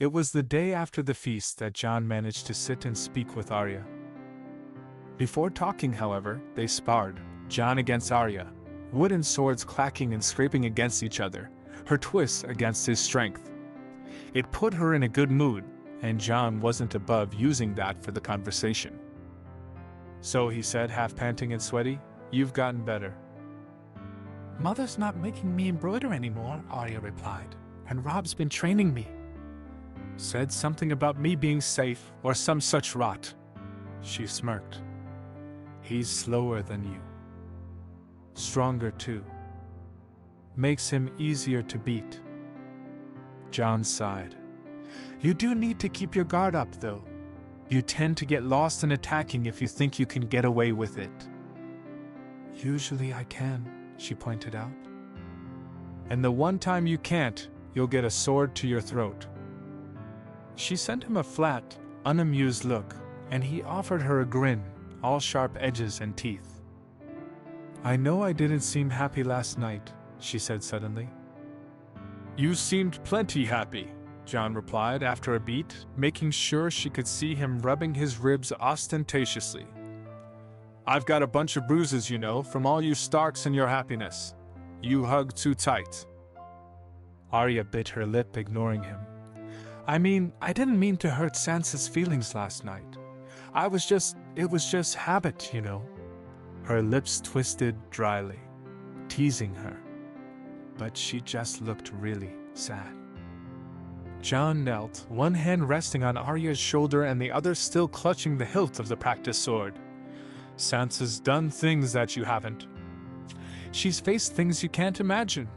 It was the day after the feast that Jon managed to sit and speak with Arya. Before talking, however, they sparred, Jon against Arya, wooden swords clacking and scraping against each other, her twists against his strength. It put her in a good mood, and Jon wasn't above using that for the conversation. "So," he said, half panting and sweaty, "you've gotten better." "Mother's not making me embroider anymore," Arya replied, "and Rob's been training me." "Said something about me being safe, or some such rot." She smirked. "He's slower than you. Stronger too. Makes him easier to beat." Jon sighed. "You do need to keep your guard up, though. You tend to get lost in attacking if you think you can get away with it." "Usually I can," she pointed out. "And the one time you can't, you'll get a sword to your throat." She sent him a flat, unamused look, and he offered her a grin, all sharp edges and teeth. "I know I didn't seem happy last night," she said suddenly. "You seemed plenty happy," Jon replied after a beat, making sure she could see him rubbing his ribs ostentatiously. "I've got a bunch of bruises, you know, from all you Starks and your happiness. You hugged too tight." Arya bit her lip, ignoring him. I didn't mean to hurt Sansa's feelings last night. It was just habit, you know." Her lips twisted dryly, teasing her. But she just looked really sad. Jon knelt, one hand resting on Arya's shoulder and the other still clutching the hilt of the practiced sword. "Sansa's done things that you haven't. She's faced things you can't imagine."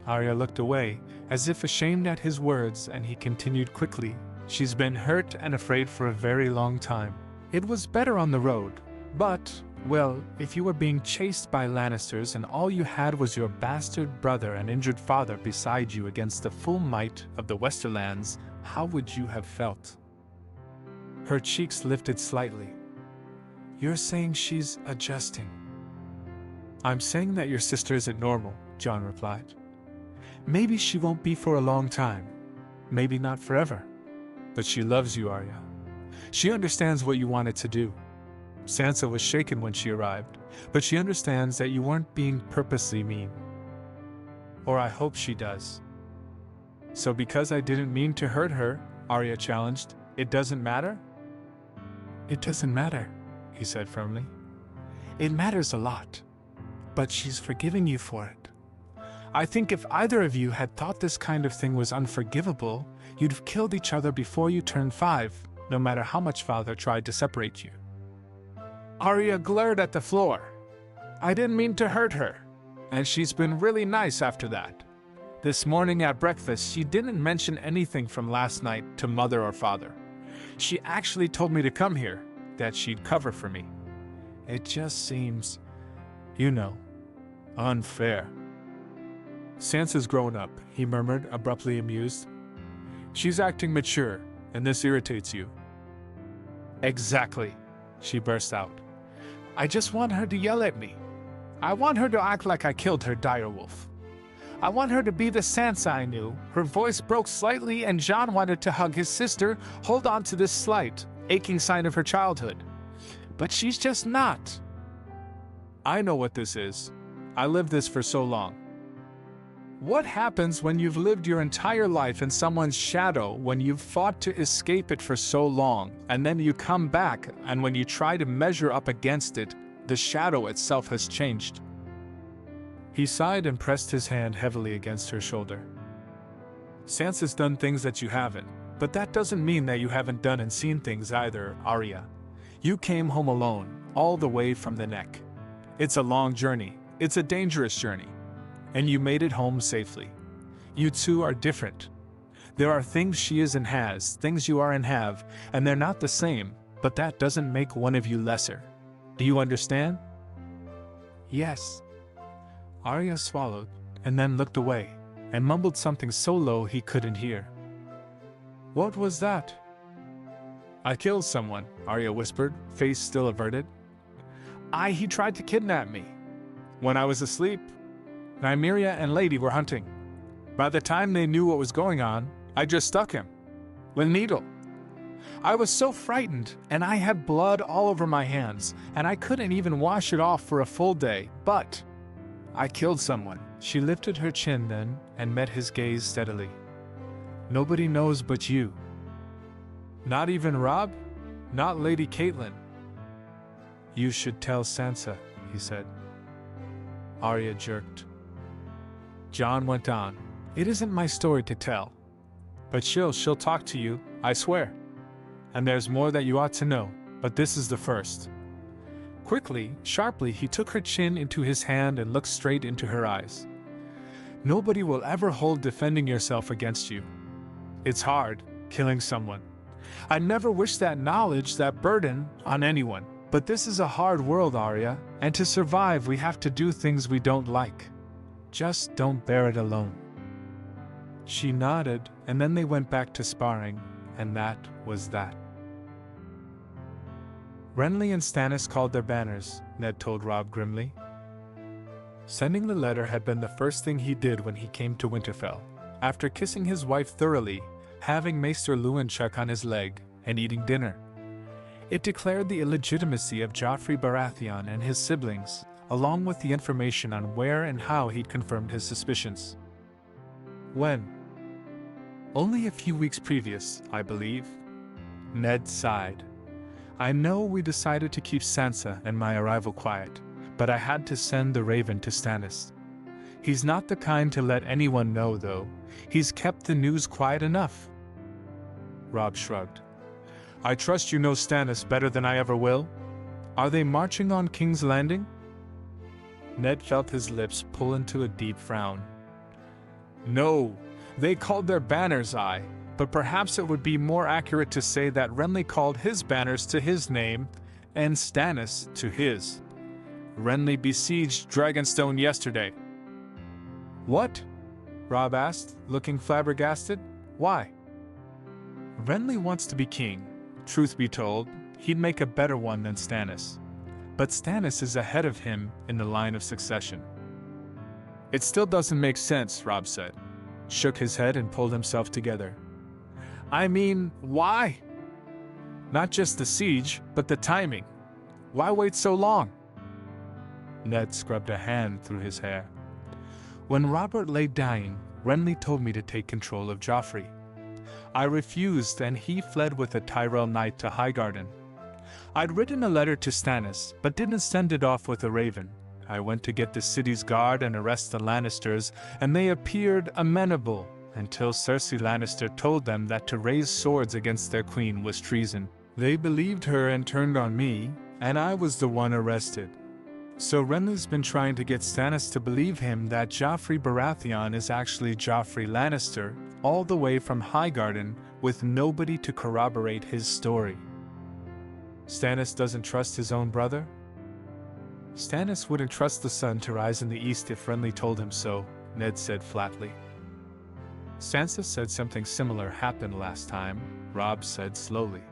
Arya looked away, as if ashamed at his words, and he continued quickly, "She's been hurt and afraid for a very long time. It was better on the road, but, well, if you were being chased by Lannisters and all you had was your bastard brother and injured father beside you against the full might of the Westerlands, how would you have felt?" Her cheeks lifted slightly. "You're saying she's adjusting?" "I'm saying that your sister isn't normal," Jon replied. "Maybe she won't be for a long time. Maybe not forever. But she loves you, Arya. She understands what you wanted to do. Sansa was shaken when she arrived, but she understands that you weren't being purposely mean. Or I hope she does." "So because I didn't mean to hurt her," Arya challenged, "it doesn't matter?" "It doesn't matter," he said firmly. "It matters a lot. But she's forgiving you for it. I think if either of you had thought this kind of thing was unforgivable, you'd have killed each other before you turned 5, no matter how much father tried to separate you." Arya glared at the floor. "I didn't mean to hurt her. And she's been really nice after that. This morning at breakfast, she didn't mention anything from last night to mother or father. She actually told me to come here, that she'd cover for me. It just seems, unfair." "Sansa's grown up," he murmured, abruptly amused. "She's acting mature, and this irritates you." "Exactly," she burst out. "I just want her to yell at me. I want her to act like I killed her direwolf. I want her to be the Sansa I knew." Her voice broke slightly, and Jon wanted to hug his sister, hold on to this slight, aching sign of her childhood. But she's just not. "I know what this is. I lived this for so long." What happens when you've lived your entire life in someone's shadow, when you've fought to escape it for so long, and then you come back, and when you try to measure up against it, the shadow itself has changed? He sighed and pressed his hand heavily against her shoulder. "Sansa's done things that you haven't, but that doesn't mean that you haven't done and seen things either, Arya. You came home alone, all the way from the Neck. It's a long journey, it's a dangerous journey. And you made it home safely. You two are different. There are things she is and has, things you are and have, and they're not the same, but that doesn't make one of you lesser. Do you understand?" "Yes." Arya swallowed, and then looked away, and mumbled something so low he couldn't hear. "What was that?" "I killed someone," Arya whispered, face still averted. He tried to kidnap me. When I was asleep, Nymeria and Lady were hunting. By the time they knew what was going on, I just stuck him. with needle. I was so frightened, and I had blood all over my hands, and I couldn't even wash it off for a full day, but I killed someone." She lifted her chin then and met his gaze steadily. "Nobody knows but you." "Not even Robb? Not Lady Catelyn?" "You should tell Sansa," he said. Arya jerked. Jon went on. "It isn't my story to tell. But she'll talk to you, I swear. And there's more that you ought to know, but this is the first." Quickly, sharply, he took her chin into his hand and looked straight into her eyes. "Nobody will ever hold defending yourself against you. It's hard, killing someone. I never wish that knowledge, that burden, on anyone. But this is a hard world, Arya, and to survive we have to do things we don't like. Just don't bear it alone." She nodded, and then they went back to sparring, and that was that. Renly and Stannis called their banners, Ned told Robb grimly. Sending the letter had been the first thing he did when he came to Winterfell, after kissing his wife thoroughly, having Maester Luwin check on his leg, and eating dinner. It declared the illegitimacy of Joffrey Baratheon and his siblings, along with the information on where and how he'd confirmed his suspicions. When? Only a few weeks previous, I believe. Ned sighed. I know we decided to keep Sansa and my arrival quiet, but I had to send the Raven to Stannis. He's not the kind to let anyone know, though. He's kept the news quiet enough. Robb shrugged. I trust you know Stannis better than I ever will. Are they marching on King's Landing? Ned felt his lips pull into a deep frown. No, they called their banners but perhaps it would be more accurate to say that Renly called his banners to his name, and Stannis to his. Renly besieged Dragonstone yesterday. What? Robb asked, looking flabbergasted. Why? Renly wants to be king. Truth be told, he'd make a better one than Stannis. But Stannis is ahead of him in the line of succession. It still doesn't make sense, Robb said, shook his head and pulled himself together. I mean, why? Not just the siege, but the timing. Why wait so long? Ned scrubbed a hand through his hair. When Robert lay dying, Renly told me to take control of Joffrey. I refused, and he fled with a Tyrell knight to Highgarden. I'd written a letter to Stannis, but didn't send it off with a raven. I went to get the city's guard and arrest the Lannisters, and they appeared amenable, until Cersei Lannister told them that to raise swords against their queen was treason. They believed her and turned on me, and I was the one arrested. So Renly's been trying to get Stannis to believe him that Joffrey Baratheon is actually Joffrey Lannister, all the way from Highgarden, with nobody to corroborate his story. Stannis doesn't trust his own brother? Stannis wouldn't trust the sun to rise in the east if Renly told him so, Ned said flatly. Sansa said something similar happened last time, Robb said slowly.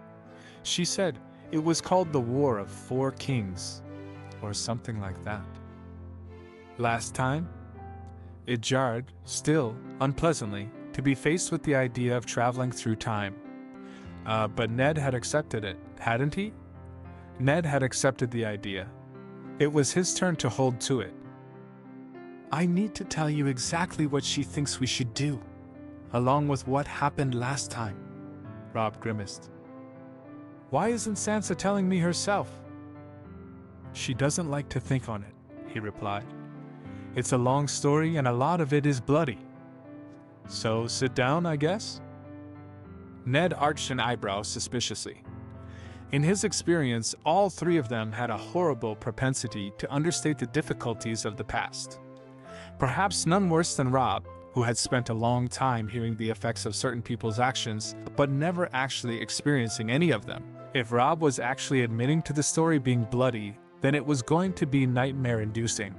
She said it was called the War of Four Kings, or something like that. Last time? It jarred, still, unpleasantly, to be faced with the idea of traveling through time. But Ned had accepted it, hadn't he? Ned had accepted the idea. It was his turn to hold to it. I need to tell you exactly what she thinks we should do, along with what happened last time, Robb grimaced. Why isn't Sansa telling me herself? She doesn't like to think on it, he replied. It's a long story and a lot of it is bloody. So sit down, I guess? Ned arched an eyebrow suspiciously. In his experience, all three of them had a horrible propensity to understate the difficulties of the past. Perhaps none worse than Robb, who had spent a long time hearing the effects of certain people's actions, but never actually experiencing any of them. If Robb was actually admitting to the story being bloody, then it was going to be nightmare-inducing.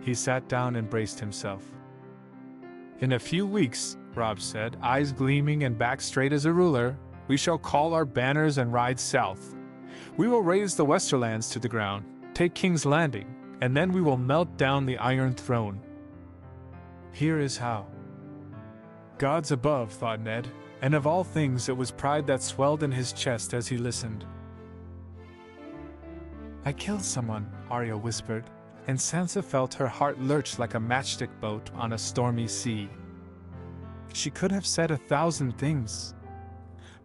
He sat down and braced himself. In a few weeks, Robb said, eyes gleaming and back straight as a ruler, we shall call our banners and ride south. We will raise the Westerlands to the ground, take King's Landing, and then we will melt down the Iron Throne. Here is how. Gods above, thought Ned, And of all things, it was pride that swelled in his chest as he listened. I killed someone, Arya whispered, and Sansa felt her heart lurch like a matchstick boat on a stormy sea. She could have said 1,000 things,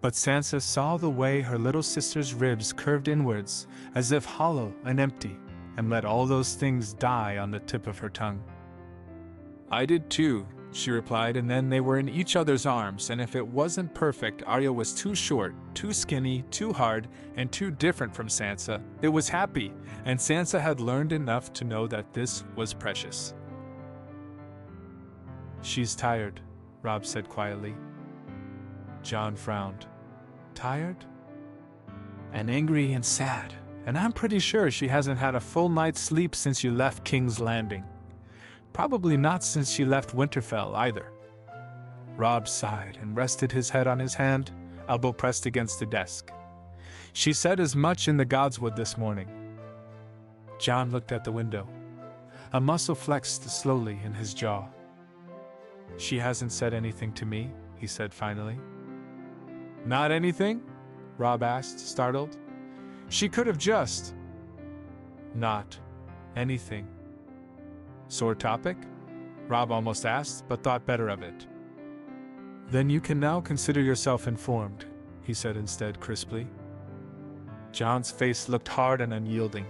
but Sansa saw the way her little sister's ribs curved inwards, as if hollow and empty, and let all those things die on the tip of her tongue. I did too, she replied, and then they were in each other's arms, and if it wasn't perfect, Arya was too short, too skinny, too hard, and too different from Sansa. It was happy, and Sansa had learned enough to know that this was precious. She's tired, Robb said quietly. Jon frowned. Tired? And angry and sad, and I'm pretty sure she hasn't had a full night's sleep since you left King's Landing. Probably not since she left Winterfell either. Robb sighed and rested his head on his hand, elbow pressed against the desk. She said as much in the Godswood this morning. Jon looked at the window. A muscle flexed slowly in his jaw. She hasn't said anything to me, he said finally. Not anything? Robb asked, startled. She could have just. Not anything. Sore topic? Robb almost asked, but thought better of it. Then you can now consider yourself informed, he said instead crisply. Jon's face looked hard and unyielding.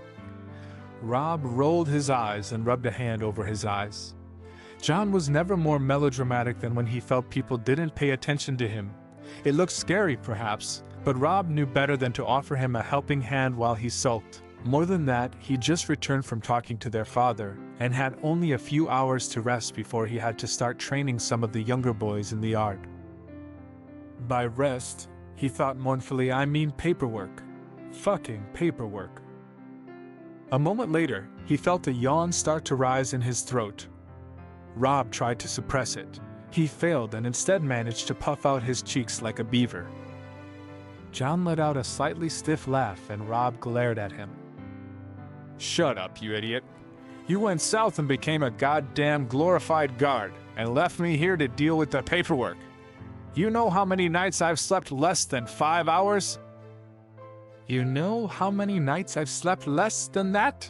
Robb rolled his eyes and rubbed a hand over his eyes. Jon was never more melodramatic than when he felt people didn't pay attention to him. It looked scary, perhaps, but Robb knew better than to offer him a helping hand while he sulked. More than that, he just returned from talking to their father, and had only a few hours to rest before he had to start training some of the younger boys in the yard. By rest, he thought mournfully, I mean paperwork. Fucking paperwork. A moment later, he felt a yawn start to rise in his throat. Robb tried to suppress it. He failed and instead managed to puff out his cheeks like a beaver. Jon let out a slightly stiff laugh and Robb glared at him. Shut up, you idiot. You went south and became a goddamn glorified guard and left me here to deal with the paperwork. You know how many nights I've slept less than 5 hours? You know how many nights I've slept less than that?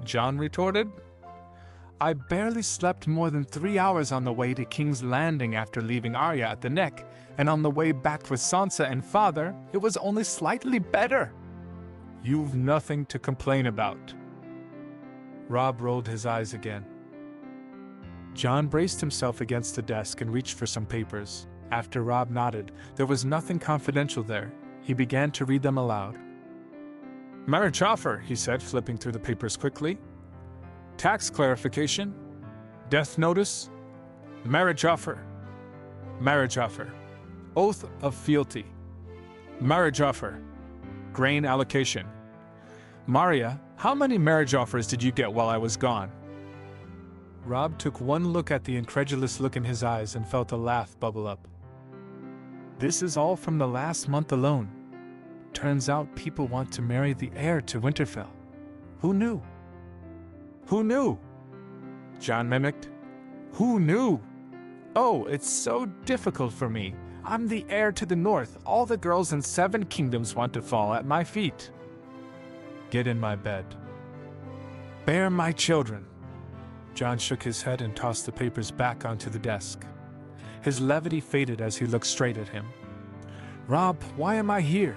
Jon retorted. I barely slept more than 3 hours on the way to King's Landing after leaving Arya at the Neck, and on the way back with Sansa and Father, it was only slightly better. You've nothing to complain about. Robb rolled his eyes again. Jon braced himself against the desk and reached for some papers. After Robb nodded, there was nothing confidential there. He began to read them aloud. Marriage offer, he said, flipping through the papers quickly. Tax clarification. Death notice. Marriage offer. Marriage offer. Oath of fealty. Marriage offer. Grain allocation. Maria, how many marriage offers did you get while I was gone? Robb took one look at the incredulous look in his eyes and felt a laugh bubble up. This is all from the last month alone. Turns out people want to marry the heir to Winterfell. Who knew? Who knew? Jon mimicked. Who knew? Oh, it's so difficult for me. I'm the heir to the north. All the girls in 7 kingdoms want to fall at my feet. Get in my bed. Bear my children. Jon shook his head and tossed the papers back onto the desk. His levity faded as he looked straight at him. Robb, why am I here?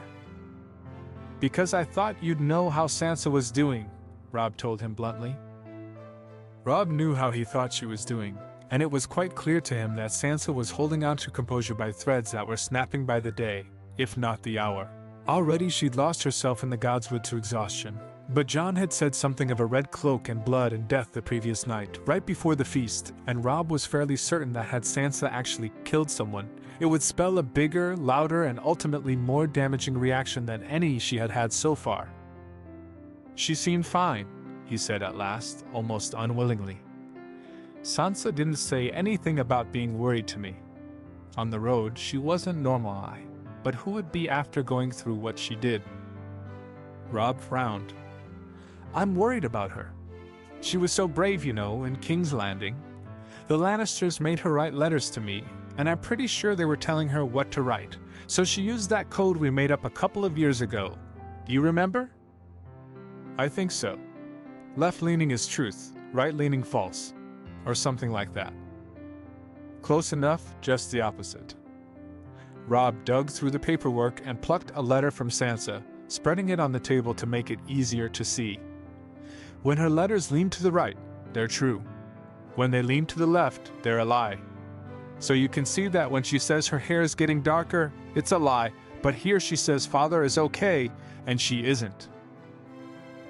Because I thought you'd know how Sansa was doing, Robb told him bluntly. Robb knew how he thought she was doing, and it was quite clear to him that Sansa was holding on to composure by threads that were snapping by the day, if not the hour. Already she'd lost herself in the Godswood to exhaustion, but Jon had said something of a red cloak and blood and death the previous night, right before the feast, and Robb was fairly certain that had Sansa actually killed someone, it would spell a bigger, louder, and ultimately more damaging reaction than any she had had so far. She seemed fine, he said at last, almost unwillingly. Sansa didn't say anything about being worried to me. On the road, she wasn't normal, but who would be after going through what she did? Robb frowned. I'm worried about her. She was so brave, you know, in King's Landing. The Lannisters made her write letters to me, and I'm pretty sure they were telling her what to write, so she used that code we made up a couple of years ago. Do you remember? I think so. Left-leaning is truth, right-leaning false, or something like that. Close enough, just the opposite. Rob dug through the paperwork and plucked a letter from Sansa, spreading it on the table to make it easier to see. When her letters lean to the right, they're true. When they lean to the left, they're a lie. So you can see that when she says her hair is getting darker, it's a lie, but here she says father is okay, and she isn't.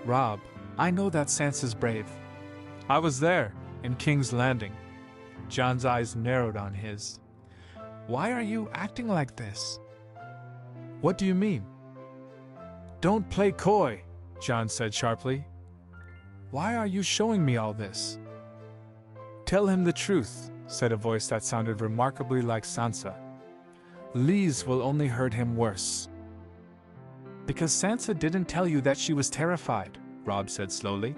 Rob, I know that Sansa's brave. I was there, in King's Landing. John's eyes narrowed on his. Why are you acting like this? What do you mean? Don't play coy, John said sharply. Why are you showing me all this? Tell him the truth, said a voice that sounded remarkably like Sansa. Lies will only hurt him worse. Because Sansa didn't tell you that she was terrified, Rob said slowly.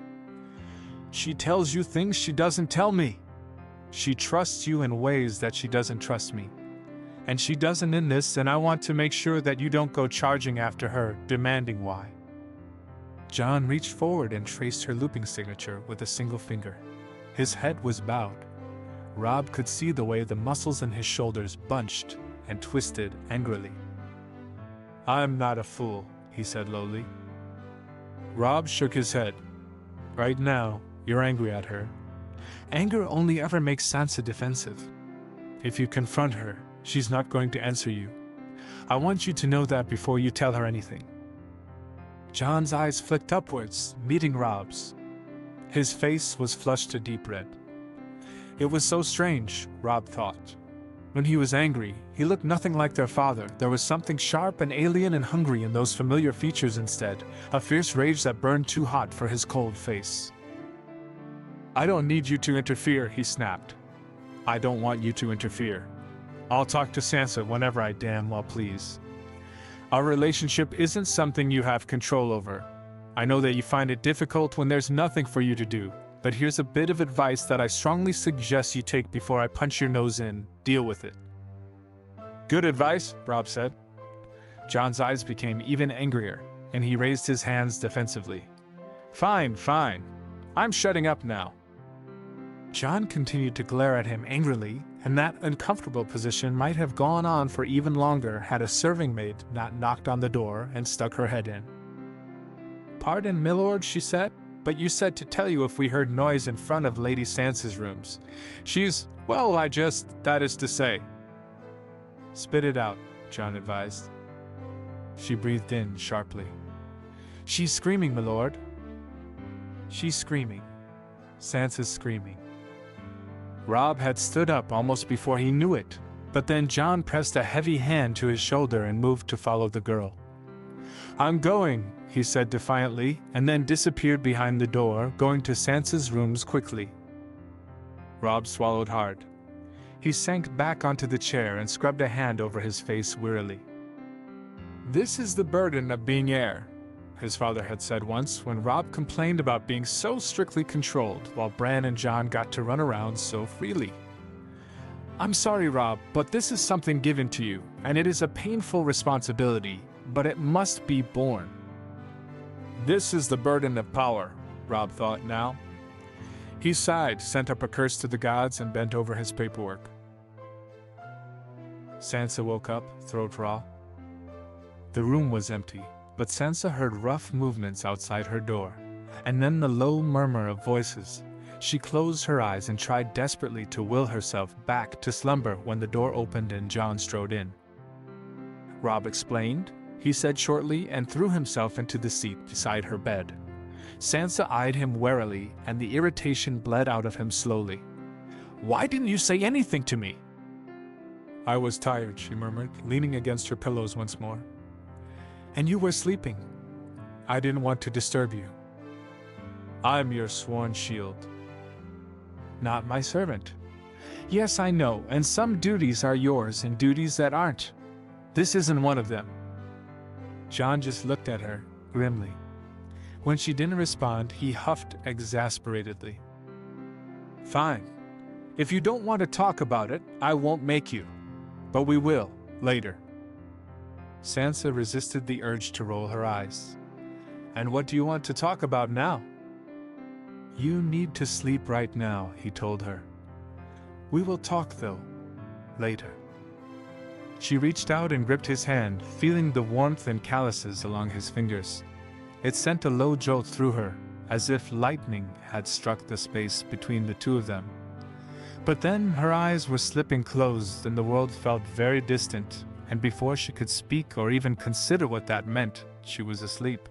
She tells you things she doesn't tell me. She trusts you in ways that she doesn't trust me. And she doesn't in this, and I want to make sure that you don't go charging after her, demanding why. John reached forward and traced her looping signature with a single finger. His head was bowed. Rob could see the way the muscles in his shoulders bunched and twisted angrily. I'm not a fool, he said lowly. Rob shook his head. Right now, you're angry at her. Anger only ever makes Sansa defensive. If you confront her, she's not going to answer you. I want you to know that before you tell her anything. John's eyes flicked upwards, meeting Rob's. His face was flushed a deep red. It was so strange, Rob thought. When he was angry, he looked nothing like their father. There was something sharp and alien and hungry in those familiar features instead, a fierce rage that burned too hot for his cold face. I don't need you to interfere, he snapped. I don't want you to interfere. I'll talk to Sansa whenever I damn well please. Our relationship isn't something you have control over. I know that you find it difficult when there's nothing for you to do, but here's a bit of advice that I strongly suggest you take before I punch your nose in. Deal with it. Good advice, Rob said. John's eyes became even angrier, and he raised his hands defensively. Fine, fine. I'm shutting up now. John continued to glare at him angrily, and that uncomfortable position might have gone on for even longer had a serving maid not knocked on the door and stuck her head in. Pardon, milord, she said, but you said to tell you if we heard noise in front of Lady Sansa's rooms. Well, that is to say. Spit it out, John advised. She breathed in sharply. She's screaming, milord. She's screaming. Sansa's screaming. Rob had stood up almost before he knew it, but then John pressed a heavy hand to his shoulder and moved to follow the girl. I'm going, he said defiantly, and then disappeared behind the door, going to Sansa's rooms quickly. Rob swallowed hard. He sank back onto the chair and scrubbed a hand over his face wearily. This is the burden of being heir, his father had said once when Rob complained about being so strictly controlled while Bran and Jon got to run around so freely. I'm sorry, Rob, but this is something given to you, and it is a painful responsibility, but it must be borne. This is the burden of power, Rob thought now. He sighed, sent up a curse to the gods, and bent over his paperwork. Sansa woke up, throat raw. The room was empty, but Sansa heard rough movements outside her door, and then the low murmur of voices. She closed her eyes and tried desperately to will herself back to slumber when the door opened and Jon strode in. Rob explained, he said shortly, and threw himself into the seat beside her bed. Sansa eyed him warily, and the irritation bled out of him slowly. Why didn't you say anything to me? I was tired, she murmured, leaning against her pillows once more. And you were sleeping. I didn't want to disturb you. I'm your sworn shield. Not my servant. Yes, I know, and some duties are yours and duties that aren't. This isn't one of them. Jon just looked at her, grimly. When she didn't respond, he huffed exasperatedly. Fine. If you don't want to talk about it, I won't make you. But we will, later. Sansa resisted the urge to roll her eyes. And what do you want to talk about now? You need to sleep right now, he told her. We will talk, though, later. She reached out and gripped his hand, feeling the warmth and calluses along his fingers. It sent a low jolt through her, as if lightning had struck the space between the two of them. But then her eyes were slipping closed and the world felt very distant, and before she could speak or even consider what that meant, she was asleep.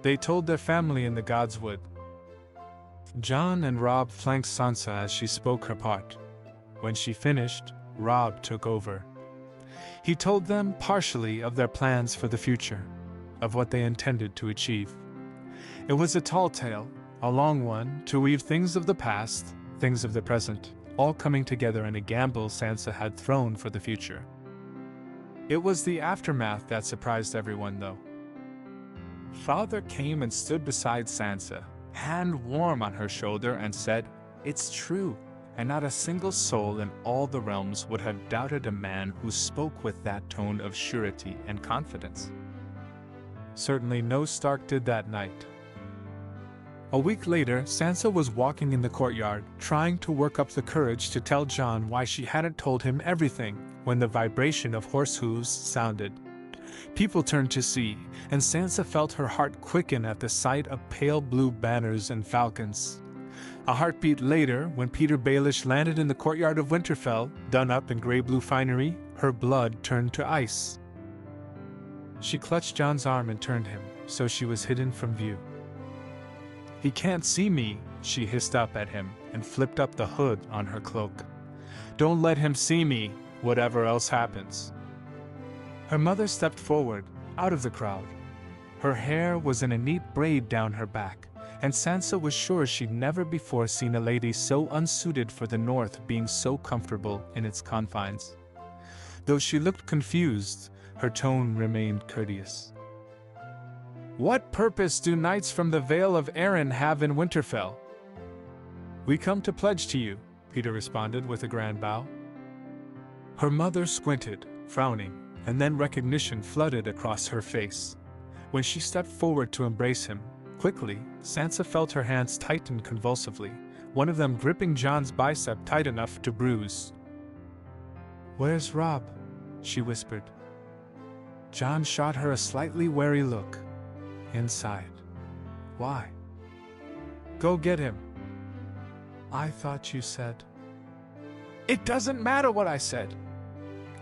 They told their family in the Godswood. Jon and Robb flanked Sansa as she spoke her part. When she finished, Robb took over. He told them partially of their plans for the future, of what they intended to achieve. It was a tall tale, a long one, to weave things of the past, things of the present, all coming together in a gamble Sansa had thrown for the future. It was the aftermath that surprised everyone, though. Father came and stood beside Sansa, hand warm on her shoulder, and said, "It's true," and not a single soul in all the realms would have doubted a man who spoke with that tone of surety and confidence. Certainly no Stark did that night. A week later, Sansa was walking in the courtyard, trying to work up the courage to tell Jon why she hadn't told him everything, when the vibration of horse hooves sounded. People turned to see, and Sansa felt her heart quicken at the sight of pale blue banners and falcons. A heartbeat later, when Peter Baelish landed in the courtyard of Winterfell, done up in grey-blue finery, her blood turned to ice. She clutched Jon's arm and turned him, so she was hidden from view. "He can't see me," she hissed up at him, and flipped up the hood on her cloak. "Don't let him see me, whatever else happens." Her mother stepped forward, out of the crowd. Her hair was in a neat braid down her back, and Sansa was sure she'd never before seen a lady so unsuited for the North being so comfortable in its confines. Though she looked confused, her tone remained courteous. "What purpose do knights from the Vale of Arryn have in Winterfell?" "We come to pledge to you," Peter responded with a grand bow. Her mother squinted, frowning, and then recognition flooded across her face. When she stepped forward to embrace him, quickly, Sansa felt her hands tighten convulsively, one of them gripping Jon's bicep tight enough to bruise. "Where's Robb?" she whispered. Jon shot her a slightly wary look. "Inside." "Why?" "Go get him." "I thought you said..." "It doesn't matter what I said.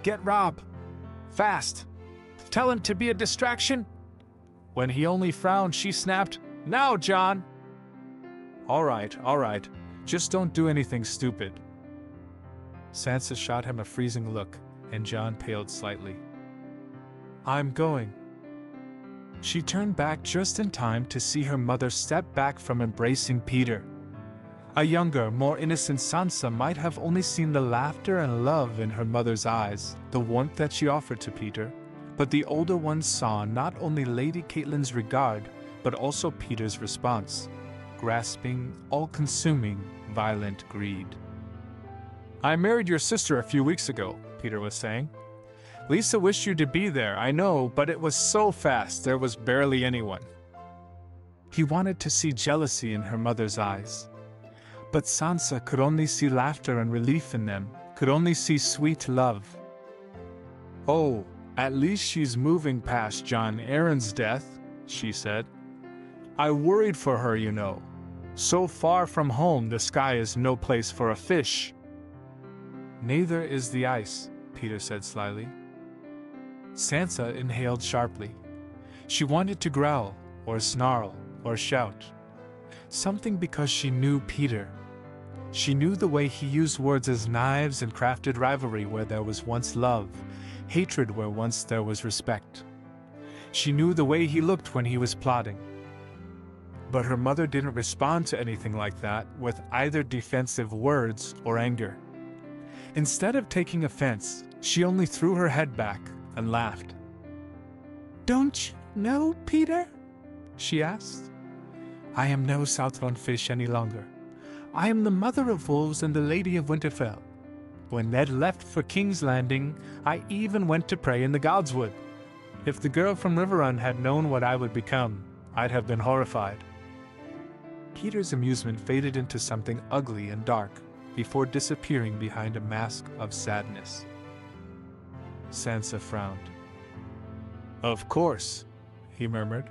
Get Robb. Fast. Tell him to be a distraction." When he only frowned, she snapped, "Now, Jon!" All right. Just don't do anything stupid." Sansa shot him a freezing look, and Jon paled slightly. "I'm going." She turned back just in time to see her mother step back from embracing Peter. A younger, more innocent Sansa might have only seen the laughter and love in her mother's eyes, the warmth that she offered to Peter, but the older one saw not only Lady Catelyn's regard, but also Peter's response, grasping, all-consuming, violent greed. "I married your sister a few weeks ago," Peter was saying. "Lisa wished you to be there, I know, but it was so fast there was barely anyone." He wanted to see jealousy in her mother's eyes. But Sansa could only see laughter and relief in them, could only see sweet love. "Oh, at least she's moving past Jon Arryn's death," she said. "I worried for her, you know. So far from home, the sky is no place for a fish." "Neither is the ice," Peter said slyly. Sansa inhaled sharply. She wanted to growl, or snarl, or shout. Something because she knew Peter. She knew the way he used words as knives and crafted rivalry where there was once love, hatred where once there was respect. She knew the way he looked when he was plotting. But her mother didn't respond to anything like that with either defensive words or anger. Instead of taking offense, she only threw her head back and laughed. "Don't you know, Peter?" she asked. "I am no Southron fish any longer. I am the mother of wolves and the lady of Winterfell. When Ned left for King's Landing, I even went to pray in the Godswood. If the girl from Riverrun had known what I would become, I'd have been horrified." Peter's amusement faded into something ugly and dark before disappearing behind a mask of sadness. Sansa frowned. "Of course," he murmured.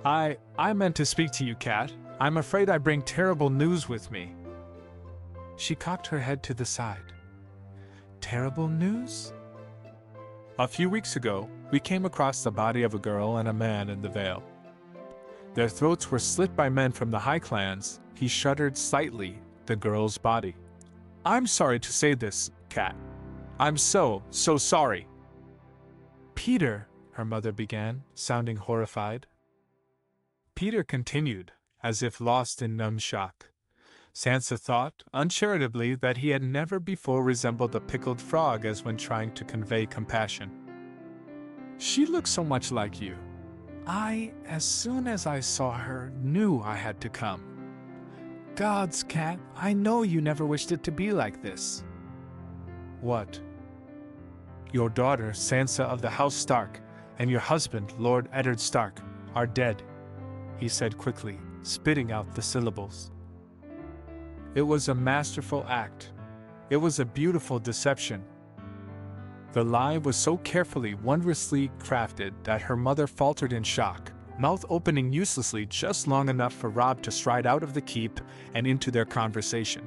I meant to speak to you, Cat. I'm afraid I bring terrible news with me." She cocked her head to the side. "Terrible news?" "A few weeks ago, we came across the body of a girl and a man in the Vale. Their throats were slit by men from the High Clans." He shuddered slightly, the girl's body. "I'm sorry to say this, Cat. I'm so sorry." "Peter," her mother began, sounding horrified. Peter continued, as if lost in numb shock. Sansa thought, uncharitably, that he had never before resembled a pickled frog as when trying to convey compassion. "She looks so much like you. As soon as I saw her, knew I had to come. Gods, Cat, I know you never wished it to be like this." "What?" "Your daughter, Sansa of the House Stark, and your husband, Lord Eddard Stark, are dead," he said quickly, spitting out the syllables. It was a masterful act. It was a beautiful deception. The lie was so carefully, wondrously crafted that her mother faltered in shock, mouth opening uselessly just long enough for Robb to stride out of the keep and into their conversation.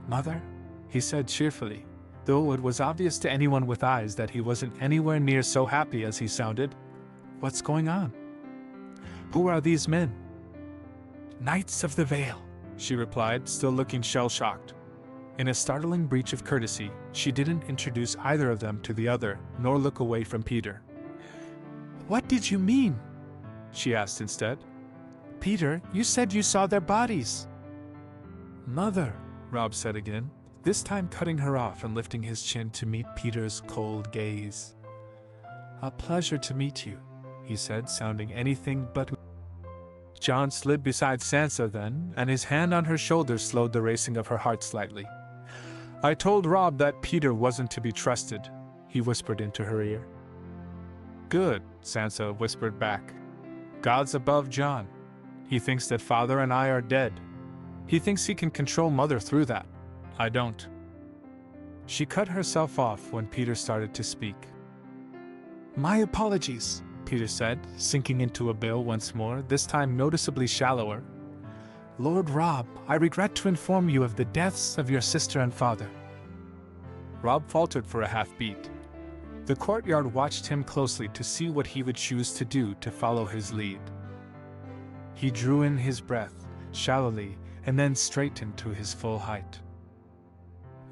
"Mother," he said cheerfully, though it was obvious to anyone with eyes that he wasn't anywhere near so happy as he sounded. "What's going on? Who are these men?" "Knights of the Vale," she replied, still looking shell-shocked. In a startling breach of courtesy, she didn't introduce either of them to the other, nor look away from Peter. "What did you mean?" she asked instead. "Peter, you said you saw their bodies." "Mother," Robb said again, this time cutting her off and lifting his chin to meet Peter's cold gaze. "A pleasure to meet you," he said, sounding anything but. Jon slid beside Sansa then, and his hand on her shoulder slowed the racing of her heart slightly. "I told Robb that Peter wasn't to be trusted," he whispered into her ear. "Good," Sansa whispered back. "God's above Jon. He thinks that Father and I are dead. He thinks he can control Mother through that. I don't." She cut herself off when Peter started to speak. "My apologies," Peter said, sinking into a bill once more, this time noticeably shallower. "Lord Robb, I regret to inform you of the deaths of your sister and father." Robb faltered for a half-beat. The courtyard watched him closely to see what he would choose to do to follow his lead. He drew in his breath, shallowly, and then straightened to his full height.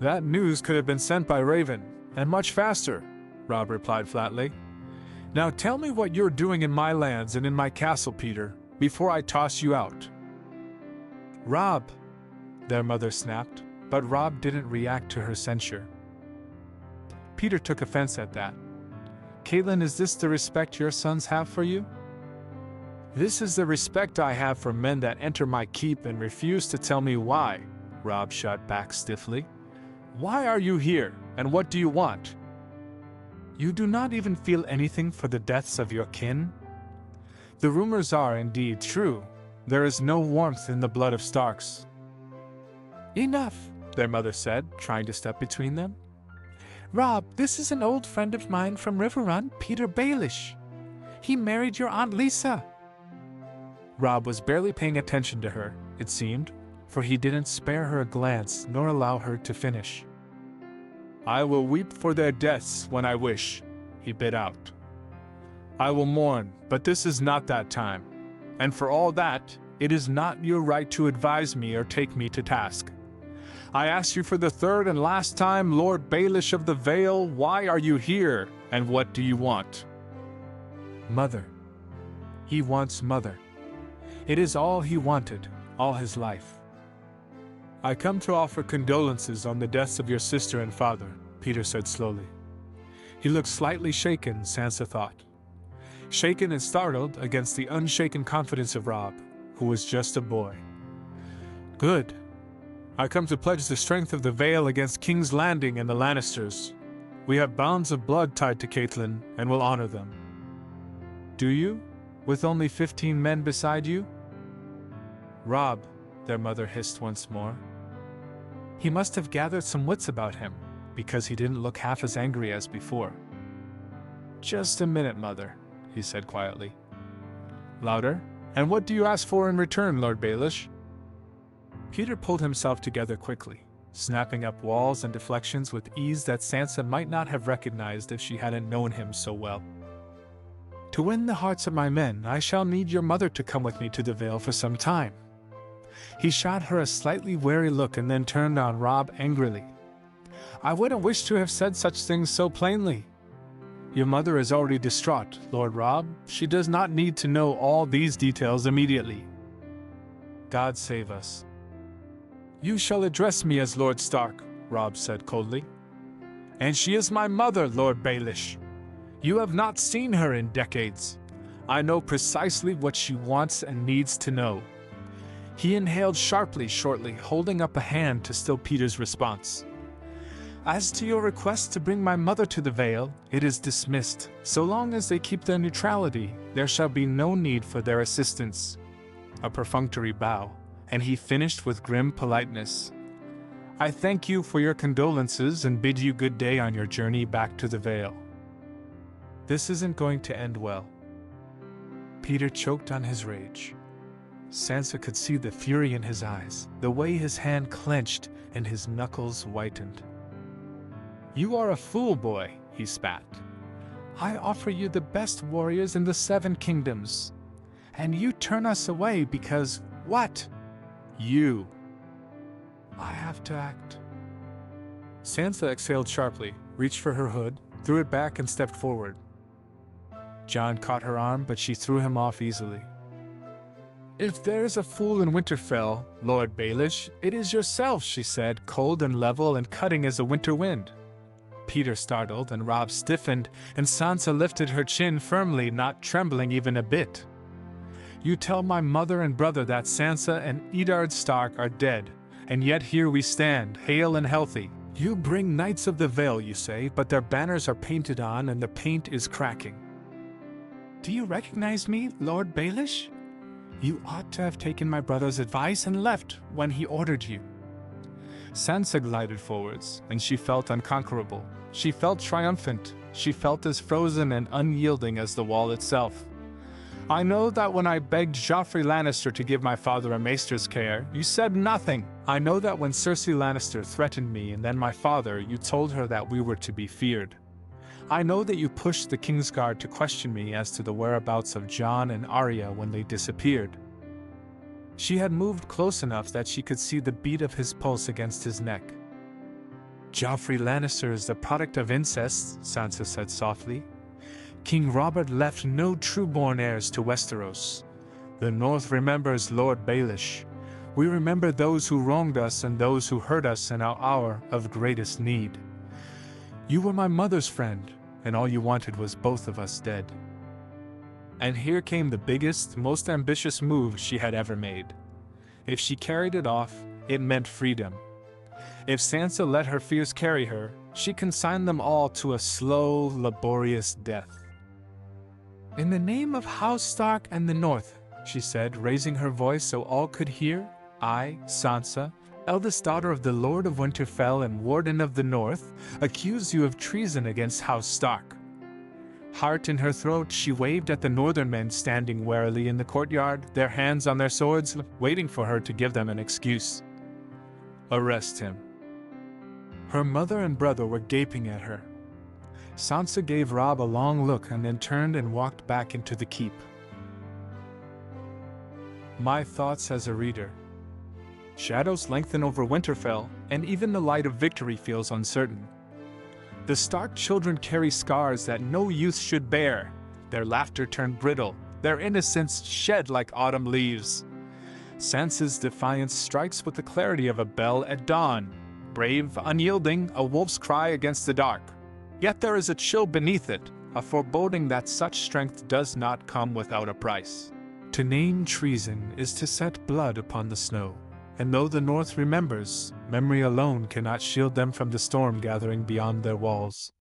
"That news could have been sent by Raven, and much faster," Robb replied flatly. "Now tell me what you're doing in my lands and in my castle, Peter, before I toss you out." "Robb," their mother snapped, but Robb didn't react to her censure. Peter took offense at that. "Catelyn, is this the respect your sons have for you?" "This is the respect I have for men that enter my keep and refuse to tell me why," Robb shot back stiffly. "Why are you here, and what do you want?" "You do not even feel anything for the deaths of your kin? The rumors are indeed true. There is no warmth in the blood of Starks." "Enough," their mother said, trying to step between them. "Robb, this is an old friend of mine from Riverrun, Peter Baelish. He married your Aunt Lisa." Robb was barely paying attention to her, it seemed, for he didn't spare her a glance nor allow her to finish. "I will weep for their deaths when I wish," he bit out. "I will mourn, but this is not that time. And for all that, it is not your right to advise me or take me to task. I ask you for the third and last time, Lord Baelish of the Vale, why are you here, and what do you want?" Mother. He wants Mother. It is all he wanted, all his life. "I come to offer condolences on the deaths of your sister and father," Peter said slowly. He looked slightly shaken, Sansa thought. Shaken and startled against the unshaken confidence of Robb, who was just a boy. Good. I come to pledge the strength of the Vale against King's Landing and the Lannisters. We have bonds of blood tied to Caitlin, and will honor them. Do you? With only 15 men beside you? Robb, their mother hissed once more. He must have gathered some wits about him, because he didn't look half as angry as before. Just a minute, Mother, he said quietly. Louder. And what do you ask for in return, Lord Baelish? Peter pulled himself together quickly, snapping up walls and deflections with ease that Sansa might not have recognized if she hadn't known him so well. To win the hearts of my men, I shall need your mother to come with me to the Vale for some time. He shot her a slightly wary look and then turned on Robb angrily. I wouldn't wish to have said such things so plainly. Your mother is already distraught, Lord Robb. She does not need to know all these details immediately. God save us. You shall address me as Lord Stark, Robb said coldly. And she is my mother, Lord Baelish. You have not seen her in decades. I know precisely what she wants and needs to know. He inhaled sharply shortly, holding up a hand to still Peter's response. As to your request to bring my mother to the Vale, it is dismissed. So long as they keep their neutrality, there shall be no need for their assistance. A perfunctory bow, and he finished with grim politeness. I thank you for your condolences and bid you good day on your journey back to the Vale. This isn't going to end well. Peter choked on his rage. Sansa could see the fury in his eyes, the way his hand clenched and his knuckles whitened. You are a fool, boy, he spat. I offer you the best warriors in the 7 kingdoms. And you turn us away because, what? You. I have to act. Sansa exhaled sharply, reached for her hood, threw it back and stepped forward. Jon caught her arm, but she threw him off easily. If there's a fool in Winterfell, Lord Baelish, it is yourself, she said, cold and level and cutting as a winter wind. Peter startled, and Robb stiffened, and Sansa lifted her chin firmly, not trembling even a bit. You tell my mother and brother that Sansa and Eddard Stark are dead, and yet here we stand, hale and healthy. You bring Knights of the Vale, you say, but their banners are painted on and the paint is cracking. Do you recognize me, Lord Baelish? You ought to have taken my brother's advice and left when he ordered you. Sansa glided forwards, and she felt unconquerable. She felt triumphant. She felt as frozen and unyielding as the wall itself. I know that when I begged Joffrey Lannister to give my father a maester's care, you said nothing. I know that when Cersei Lannister threatened me and then my father, you told her that we were to be feared. I know that you pushed the Kingsguard to question me as to the whereabouts of Jon and Arya when they disappeared. She had moved close enough that she could see the beat of his pulse against his neck. Joffrey Lannister is the product of incest, Sansa said softly. King Robert left no true-born heirs to Westeros. The North remembers Lord Baelish. We remember those who wronged us and those who hurt us in our hour of greatest need. You were my mother's friend, and all you wanted was both of us dead. And here came the biggest, most ambitious move she had ever made. If she carried it off, it meant freedom. If Sansa let her fears carry her, she consigned them all to a slow, laborious death. In the name of House Stark and the North, she said, raising her voice so all could hear, I, Sansa, eldest daughter of the Lord of Winterfell and Warden of the North, accuse you of treason against House Stark. Heart in her throat, she waved at the northern men standing warily in the courtyard, their hands on their swords, waiting for her to give them an excuse. Arrest him. Her mother and brother were gaping at her. Sansa gave Robb a long look and then turned and walked back into the keep. My thoughts as a reader. Shadows lengthen over Winterfell, and even the light of victory feels uncertain. The Stark children carry scars that no youth should bear. Their laughter turned brittle, their innocence shed like autumn leaves. Sansa's defiance strikes with the clarity of a bell at dawn, brave, unyielding, a wolf's cry against the dark. Yet there is a chill beneath it, a foreboding that such strength does not come without a price. To name treason is to set blood upon the snow. And though the North remembers, memory alone cannot shield them from the storm gathering beyond their walls.